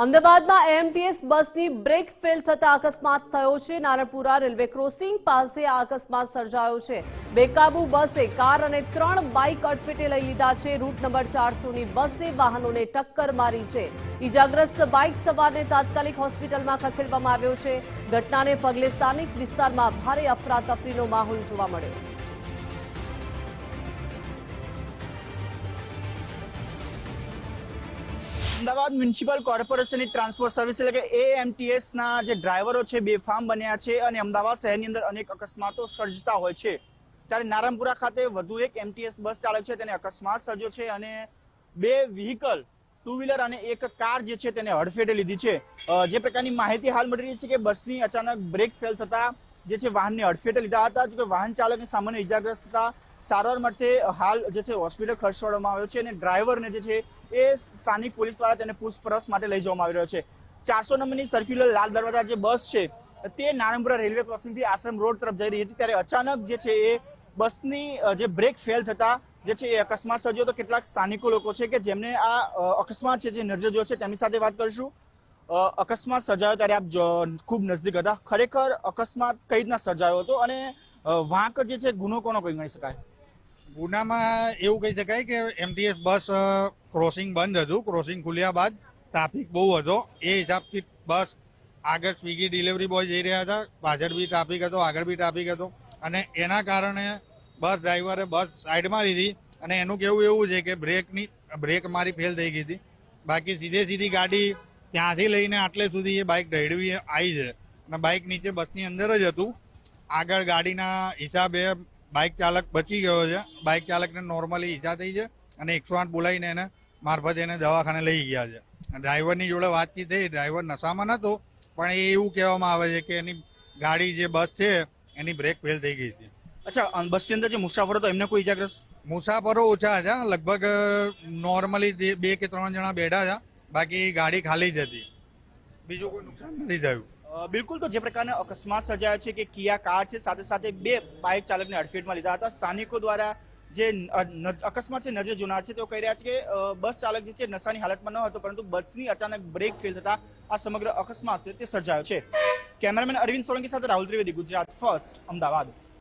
અમદાવાદમાં એએમટીએસ બસની brake fail થતા અકસ્માત થયો છે। નારણપુરા રેલવે ક્રોસિંગ પાસે આ અકસ્માત સર્જાયો છે। બેકાબુ બસે કાર અને 3 બાઇક અડફેટે લઈ લીધા છે। રૂટ નંબર 400ની બસે વાહનોને ટક્કર મારી છે। ઈજાગ્રસ્ત બાઇક સવારને તાત્કાલિક હોસ્પિટલમાં ખસેડવામાં આવ્યો છે। ઘટનાને પગલે સ્થાનિક વિસ્તારમાં ભારે અફરાતફરીનો માહોલ જોવા મળ્યો। અમદાવાદ મ્યુનિસિપલ કોર્પોરેશનની ટ્રાન્સપોર્ટ સર્વિસ એટલે કે એએમટીએસના જે ડ્રાઈવરો છે બેફામ બન્યા છે અને અમદાવાદ શહેરની અંદર અનેક અકસ્માતો સર્જતા હોય છે। ત્યારે નારણપુરા ખાતે વધુ એક એમટીએસ બસ ચાલક છે તેને અકસ્માત સર્જ્યો છે અને 2 વ્હીકલ 2 વ્હીલર અને એક કાર જે છે તેને હડફેટે લીધી છે। જે પ્રકારની માહિતી હાલ મળી રહી છે કે બસની અચાનક બ્રેક ફેલ થતા જે છે વાહનને હડફેટે લીધા હતા। જો કે વાહન ચાલકને સામાન્ય ઇજાગ્રસ્ત થતા સારવાર માટે હાલ જે છે હોસ્પિટલ ખસેડવામાં આવ્યો છે અને ડ્રાઈવરને જે છે એ સ્થાનિક પોલીસ દ્વારા તેને પૂછપરછ માટે લઈ જવામાં આવી રહ્યો છે। 400 નંબરની સર્ક્યુલર લાલ દરવાજા જે બસ છે તે નારણપુરા રેલવે ક્રોસિંગથી આશ્રમ રોડ તરફ જઈ રહી હતી ત્યારે અચાનક જે છે એ બસની જે બ્રેક ફેલ થતા જે છે એ અકસ્માત સર્જ્યો। તો કેટલાક સ્થાનિકો લોકો છે કે જેમને આ અકસ્માત છે જે નજરે જોયો છે તેમની સાથે વાત કરીશું। અકસ્માત સર્જાયો ત્યારે આપ ખૂબ નજદીક હતા, ખરેખર અકસ્માત કઈ રીતના સર્જાયો હતો અને વાંક જે છે ગુનો કોનો કોઈ ગણી શકાય? ગુનામાં એવું કહી શકાય કે એમટીએસ બસ ક્રોસિંગ બંધ હતું। ક્રોસિંગ ખુલ્યા બાદ ટ્રાફિક બહુ હતો, એ હિસાબથી બસ આગળ સ્વિગી ડિલિવરી બોય જઈ રહ્યા હતા, પાછળ બી ટ્રાફિક હતો, આગળ બી ટ્રાફિક હતો અને એના કારણે બસ ડ્રાઈવરે બસ સાઈડમાં લીધી અને એનું કહેવું એવું છે કે બ્રેક મારી ફેલ થઈ ગઈ હતી। બાકી સીધી ગાડી ત્યાંથી લઈને આટલે સુધી એ બાઇક ઢળવી આવી છે અને બાઇક નીચે બસની અંદર જ હતું। આગળ ગાડીના હિસાબે બાઇક ચાલક બચી ગયો છે। બાઇક ચાલકને નોર્મલી ઈજા થઈ છે અને 108 બોલાવીને એને મારફતે એને દવાખાને લઈ ગયા છે। ડ્રાઈવરની જોડે વાતચીત થઈ, ડ્રાઈવર નશામાં નહોતો પણ એ એવું કહેવામાં આવે છે કે એની ગાડી જે બસ છે એની બ્રેક ફેલ થઈ ગઈ હતી। અચ્છા, બસની અંદર જે મુસાફરો હતો એમને કોઈ ઇજાગ્રસ્ત? મુસાફરો ઓછા છે, લગભગ નોર્મલી 2 કે 3 જણા બેઠા છે, બાકી ગાડી ખાલી જ હતી, બીજું કોઈ નુકસાન નથી થયું। બિલકુલ, તો જે પ્રકારના અકસ્માત સર્જાયા છે કે કિયા કાર છે સાથે સાથે 2 બાઇક ચાલકને અડફેટમાં લીધા હતા। સ્થાનિકો દ્વારા જે અકસ્માત છે નજરે જોનાર છે તેઓ કહી રહ્યા છે કે બસ ચાલક જે છે નશાની હાલતમાં ન હતો પરંતુ બસની અચાનક બ્રેક ફેલ થતા આ સમગ્ર અકસ્માત છે તે સર્જાયો છે। કેમેરામેન અરવિંદ સોલંકી સાથે રાહુલ ત્રિવેદી, ગુજરાત ફર્સ્ટ, અમદાવાદ।